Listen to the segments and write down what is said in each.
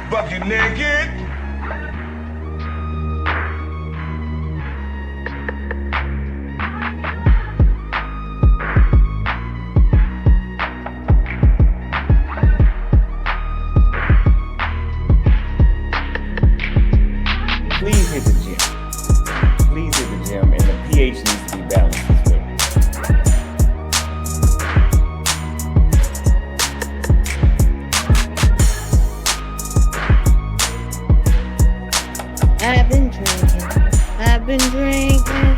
Bucket naked. Please hit the gym. Please hit the gym, and the pH needs to be balanced as well. I've been drinking.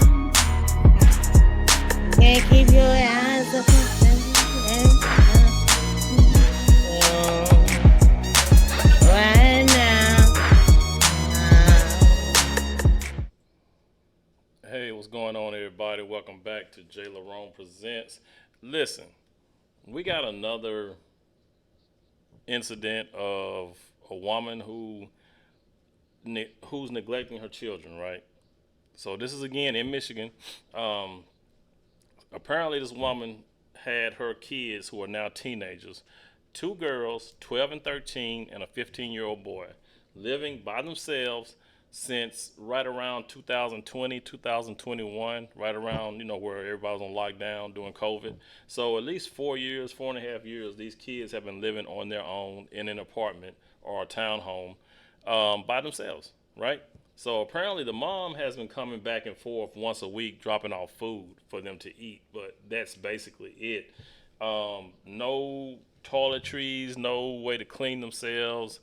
Can't keep your eyes up right now. Hey, what's going on, everybody? Welcome back to JLerone Presents. Listen, we got another incident of a woman who's neglecting her children, right? So this is again in Michigan. Apparently this woman had her kids, who are now teenagers, 2 girls, 12 and 13, and a 15-year-old boy, living by themselves since right around 2020, 2021, right around, where everybody was on lockdown during COVID. So at least 4.5 years, these kids have been living on their own in an apartment or a townhome by themselves, right? So apparently the mom has been coming back and forth once a week, dropping off food for them to eat, but that's basically it. No toiletries, no way to clean themselves.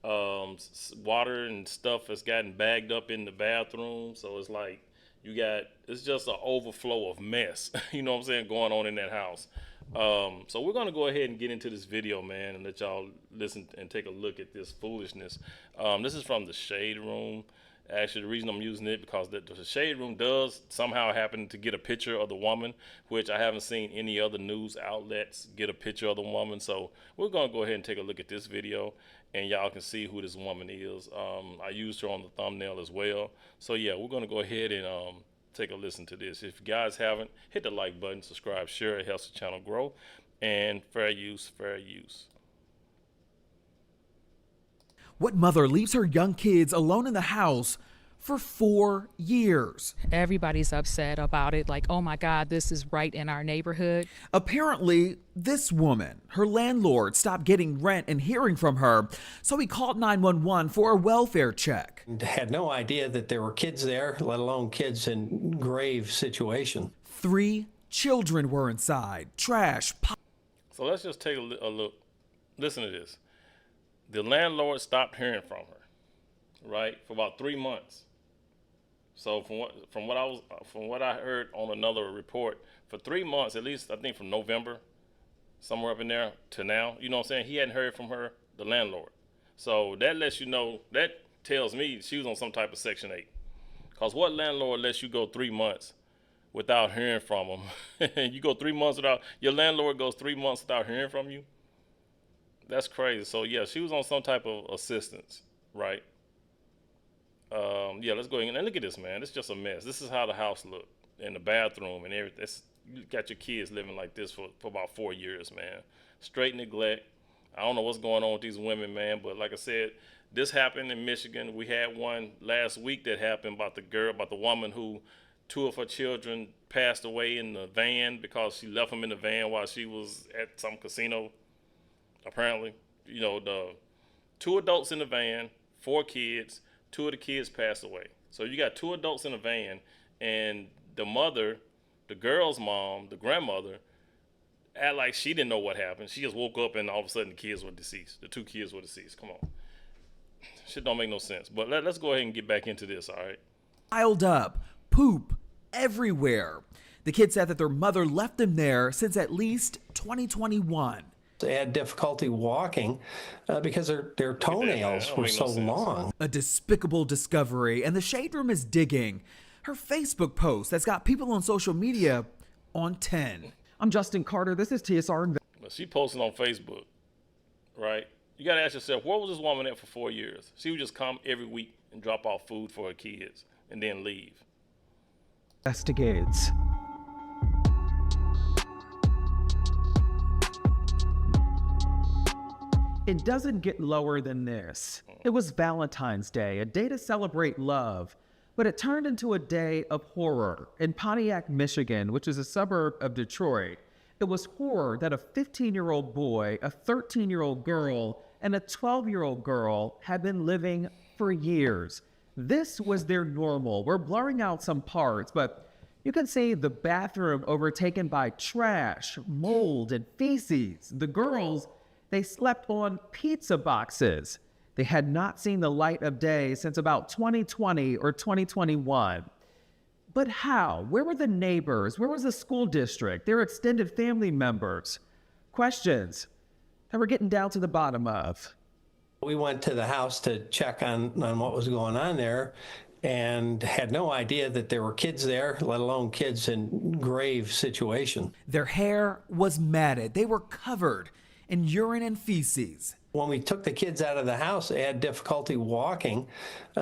Water and stuff has gotten bagged up in the bathroom, so it's like it's just an overflow of mess, you know what I'm saying, going on in that house. So we're going to go ahead and get into this video, man, and let y'all listen and take a look at this foolishness. This is from the Shade Room. Actually, the reason I'm using it because the Shade Room does somehow happen to get a picture of the woman, which I haven't seen any other news outlets get a picture of the woman. So we're going to go ahead and take a look at this video, and y'all can see who this woman is. I used her on the thumbnail as well. So yeah, we're going to go ahead and take a listen to this. If you guys haven't, hit the like button, subscribe, share. It helps the channel grow. And fair use, fair use. What mother leaves her young kids alone in the house for 4 years? Everybody's upset about it, like, oh my God, this is right in our neighborhood. Apparently, this woman, her landlord, stopped getting rent and hearing from her, so he called 911 for a welfare check. Had no idea that there were kids there, let alone kids in grave situation. 3 children were inside, trash. So let's just take a look. Listen to this. The landlord stopped hearing from her, right, for about 3 months. So from what I heard on another report, for 3 months, at least I think from November, somewhere up in there to now, you know what I'm saying, he hadn't heard from her, the landlord. So that lets you know, that tells me she was on some type of Section 8. Because what landlord lets you go 3 months without hearing from him? And you go 3 months without, your landlord goes 3 months without hearing from you? That's crazy. So yeah, she was on some type of assistance, right? Yeah, let's go ahead and look at this, man. It's just a mess. This is how the house looked, in the bathroom and everything. You got your kids living like this for about 4 years, man. Straight neglect. I don't know what's going on with these women, man, but like I said, this happened in Michigan. We had one last week that happened about the woman who 2 of her children passed away in the van because she left them in the van while she was at some casino. Apparently, the 2 adults in the van, 4 kids, 2 of the kids passed away. So you got 2 adults in the van, and the mother, the girl's mom, the grandmother, act like she didn't know what happened. She just woke up and all of a sudden the kids were deceased. The 2 kids were deceased. Come on. Shit don't make no sense. But let's go ahead and get back into this, all right? Piled up, poop everywhere. The kids said that their mother left them there since at least 2021. They had difficulty walking because their toenails Don't were make no so sense. long. A despicable discovery, and the Shade Room is digging. Her Facebook post that's got people on social media on 10. I'm Justin Carter. This is TSR. But she posted on Facebook, right? You got to ask yourself, where was this woman at for 4 years? She would just come every week and drop off food for her kids and then leave. Investigates. It doesn't get lower than this. It was Valentine's Day, a day to celebrate love, but it turned into a day of horror in Pontiac, Michigan, which is a suburb of Detroit. It was horror that a 15-year-old boy, a 13-year-old girl, and a 12-year-old girl had been living for years. This was their normal. We're blurring out some parts, but you can see the bathroom overtaken by trash, mold, and feces. The girls, they slept on pizza boxes. They had not seen the light of day since about 2020 or 2021. But how? Where were the neighbors? Where was the school district? Their extended family members? Questions that we're getting down to the bottom of. We went to the house to check on what was going on there and had no idea that there were kids there, let alone kids in grave situation. Their hair was matted. They were covered in urine and feces. When we took the kids out of the house, they had difficulty walking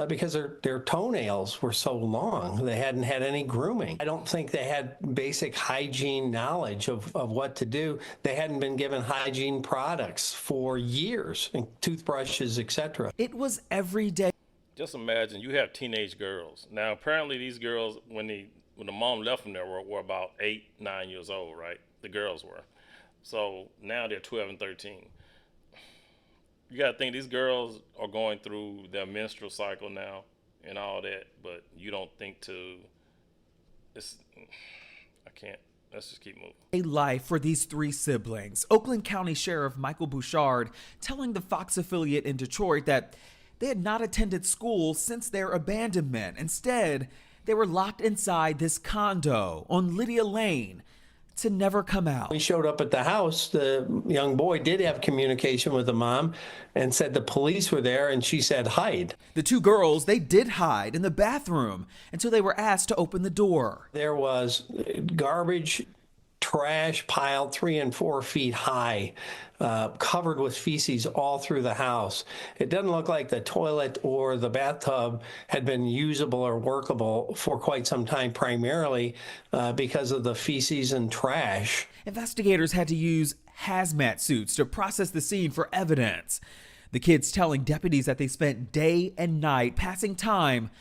because their toenails were so long. They hadn't had any grooming. I don't think they had basic hygiene knowledge of what to do. They hadn't been given hygiene products for years, toothbrushes, etc. It was every day. Just imagine you have teenage girls. Now, apparently these girls, when the mom left them there, were about 8, 9 years old, right? The girls were. So now they're 12 and 13. You got to think these girls are going through their menstrual cycle now and all that, but you don't think I can't. Let's just keep moving. A life for these three siblings. Oakland County Sheriff Michael Bouchard telling the Fox affiliate in Detroit that they had not attended school since their abandonment. Instead, they were locked inside this condo on Lydia Lane to never come out. We showed up at the house. The young boy did have communication with the mom and said the police were there, and she said hide. The two girls, they did hide in the bathroom until they were asked to open the door. There was garbage, trash piled 3 and 4 feet high, covered with feces all through the house. It doesn't look like the toilet or the bathtub had been usable or workable for quite some time, primarily because of the feces and trash. Investigators had to use hazmat suits to process the scene for evidence. The kids telling deputies that they spent day and night passing time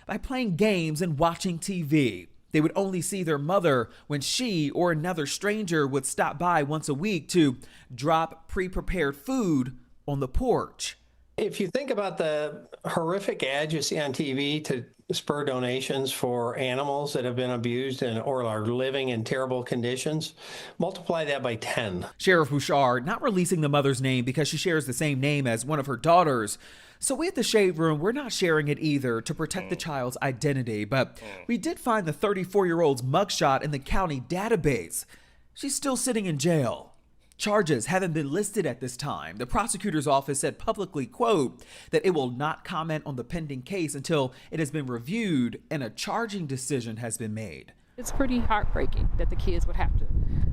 by playing games and watching TV. They would only see their mother when she or another stranger would stop by once a week to drop pre-prepared food on the porch. If you think about the horrific ads you see on TV to spur donations for animals that have been abused or are living in terrible conditions, multiply that by 10. Sheriff Bouchard not releasing the mother's name because she shares the same name as one of her daughters. So we at the Shade Room, we're not sharing it either to protect the child's identity, but we did find the 34-year-old's mugshot in the county database. She's still sitting in jail. Charges haven't been listed at this time. The prosecutor's office said publicly, quote, that it will not comment on the pending case until it has been reviewed and a charging decision has been made. It's pretty heartbreaking that the kids would have to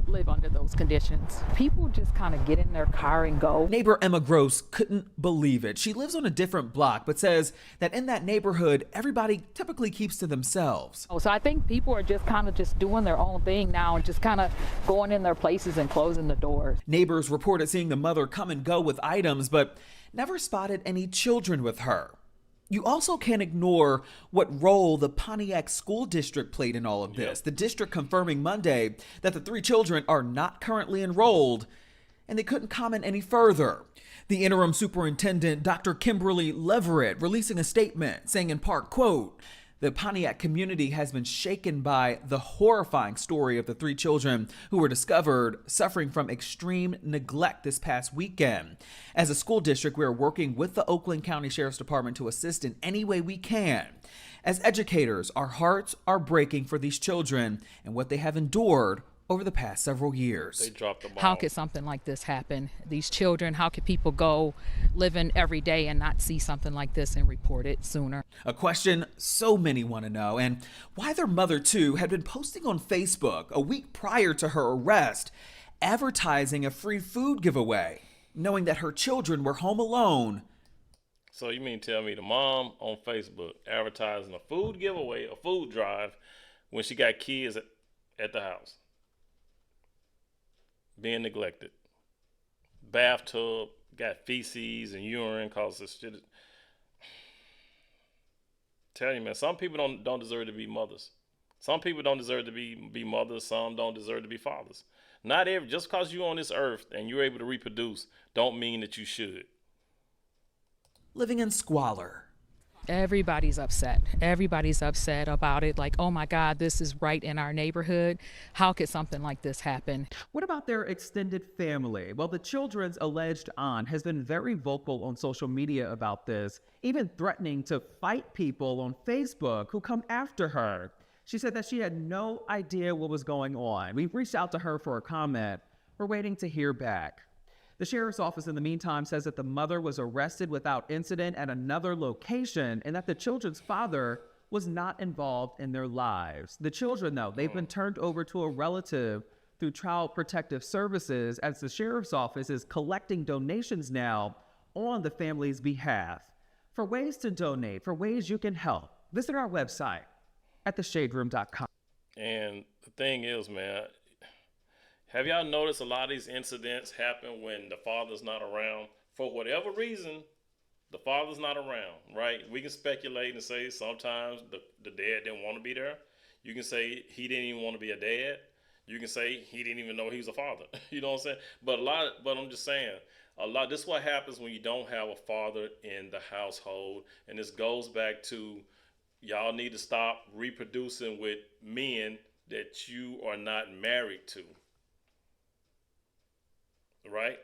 live under those conditions. People just kind of get in their car and go. Neighbor Emma Gross couldn't believe it. She lives on a different block, but says that in that neighborhood, everybody typically keeps to themselves. So I think people are just kind of just doing their own thing now and just kind of going in their places and closing the doors. Neighbors reported seeing the mother come and go with items, but never spotted any children with her. You also can't ignore what role the Pontiac School District played in all of this. The district confirming Monday that the 3 children are not currently enrolled, and they couldn't comment any further. The interim superintendent, Dr. Kimberly Leverett, releasing a statement saying in part, quote, the Pontiac community has been shaken by the horrifying story of the 3 children who were discovered suffering from extreme neglect this past weekend. As a school district, we are working with the Oakland County Sheriff's Department to assist in any way we can. As educators, our hearts are breaking for these children and what they have endured over the past several years. They dropped the ball. How could something like this happen? These children, how could people go living every day and not see something like this and report it sooner? A question so many want to know, and why their mother, too, had been posting on Facebook a week prior to her arrest, advertising a free food giveaway, knowing that her children were home alone. So you mean tell me the mom on Facebook advertising a food giveaway, a food drive, when she got kids at the house being neglected? Bathtub got feces and urine cause this shit. Tell you, man, some people don't deserve to be mothers. Some people don't deserve to be mothers. Some don't deserve to be fathers. Not every, just because you're on this earth and you're able to reproduce, don't mean that you should. Living in squalor. Everybody's upset. Everybody's upset about it. Like, oh my God, this is right in our neighborhood. How could something like this happen? What about their extended family? Well, the children's alleged aunt has been very vocal on social media about this, even threatening to fight people on Facebook who come after her. She said that she had no idea what was going on. We've reached out to her for a comment. We're waiting to hear back. The sheriff's office, in the meantime, says that the mother was arrested without incident at another location and that the children's father was not involved in their lives. The children, though, they've been turned over to a relative through Child Protective Services as the sheriff's office is collecting donations now on the family's behalf. For ways to donate, for ways you can help, visit our website at theshaderoom.com. And the thing is, man, have y'all noticed a lot of these incidents happen when the father's not around? For whatever reason, the father's not around, right? We can speculate and say sometimes the dad didn't want to be there. You can say he didn't even want to be a dad. You can say he didn't even know he was a father. You know what I'm saying? But I'm just saying, this is what happens when you don't have a father in the household. And this goes back to y'all need to stop reproducing with men that you are not married to. Right?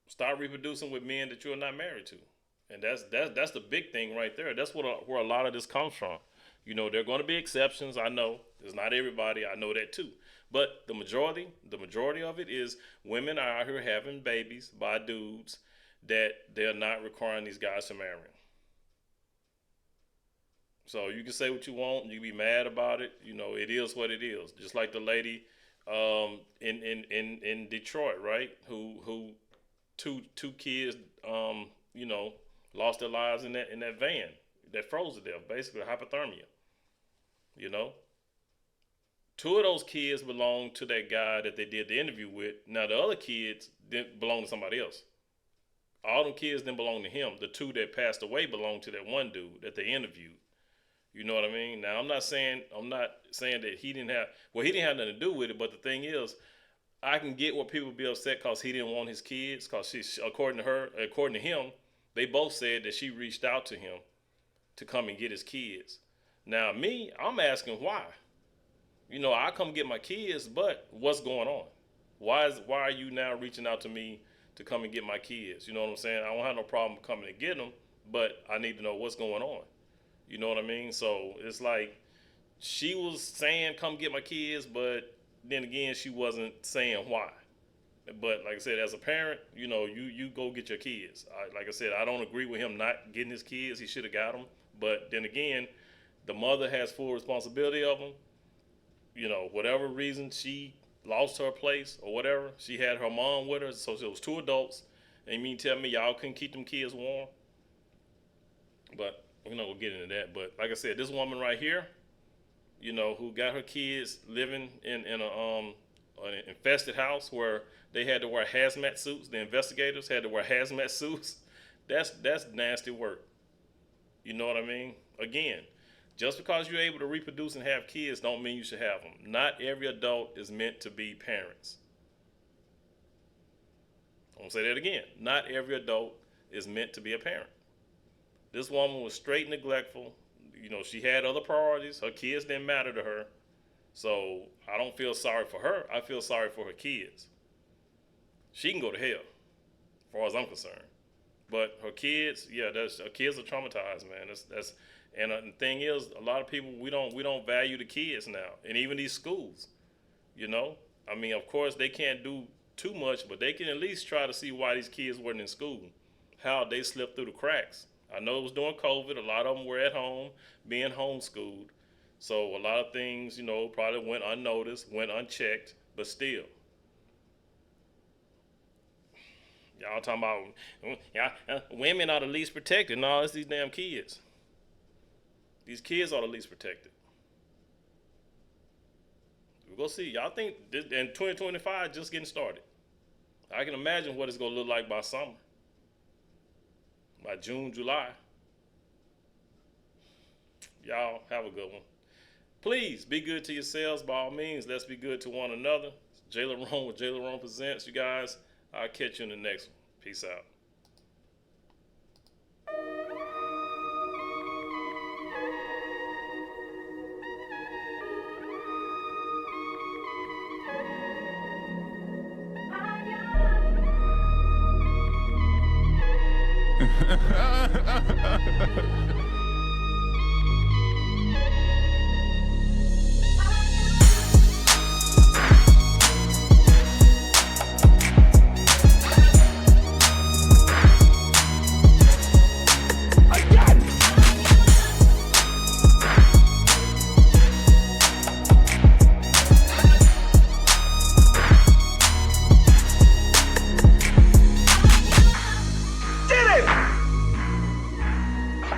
Start reproducing with men that you're not married to. And that's the big thing right there. That's where a lot of this comes from. You know, there are going to be exceptions. I know it's not everybody. I know that too. But the majority of it is women are out here having babies by dudes that they're not requiring these guys to marry. So you can say what you want. You can be mad about it. You know, it is what it is. Just like the lady in Detroit, right? Who two kids lost their lives in that van that froze to death, basically hypothermia. You know, two of those kids belonged to that guy that they did the interview with. Now the other kids didn't belong to somebody else. All them kids didn't belong to him. The two that passed away belonged to that one dude that they interviewed. You know what I mean? Now I'm not saying that he didn't have nothing to do with it, but the thing is, I can get what people be upset because he didn't want his kids, because according to him, they both said that she reached out to him to come and get his kids. Now me, I'm asking why. You know, I come get my kids, but what's going on? Why are you now reaching out to me to come and get my kids? You know what I'm saying? I don't have no problem coming and getting them, but I need to know what's going on. You know what I mean? So it's like she was saying, come get my kids, but then again, she wasn't saying why. But like I said, as a parent, you know, you go get your kids. Like I said, I don't agree with him not getting his kids. He should have got them. But then again, the mother has full responsibility of them. You know, whatever reason she lost her place or whatever, she had her mom with her. So it was two adults. And you mean tell me y'all couldn't keep them kids warm? But we're not gonna get into that, but like I said, this woman right here, you know, who got her kids living in an infested house where they had to wear hazmat suits. The investigators had to wear hazmat suits. That's nasty work. You know what I mean? Again, just because you're able to reproduce and have kids don't mean you should have them. Not every adult is meant to be parents. I'm gonna say that again. Not every adult is meant to be a parent. This woman was straight neglectful. You know, she had other priorities. Her kids didn't matter to her. So I don't feel sorry for her. I feel sorry for her kids. She can go to hell, as far as I'm concerned. But her kids, her kids are traumatized, man. And the thing is, a lot of people we don't value the kids now, and even these schools. You know, I mean, of course they can't do too much, but they can at least try to see why these kids weren't in school, how they slipped through the cracks. I know it was during COVID. A lot of them were at home, being homeschooled. So a lot of things, you know, probably went unnoticed, went unchecked, but still. Y'all talking about women are the least protected. No, it's these damn kids. These kids are the least protected. We'll go see. Y'all think in 2025 just getting started. I can imagine what it's going to look like by summer. By June, July. Y'all have a good one. Please be good to yourselves by all means. Let's be good to one another. JLerone with JLerone Presents. You guys, I'll catch you in the next one. Peace out.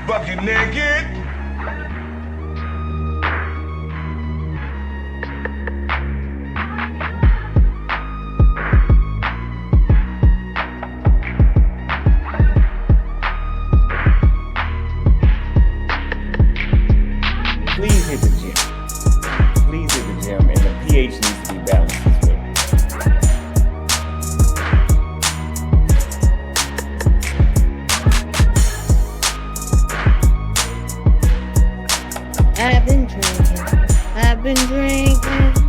Bucket naked. Please hit the gym. Please hit the gym, and the pH needs to be balanced as well. I've been drinking.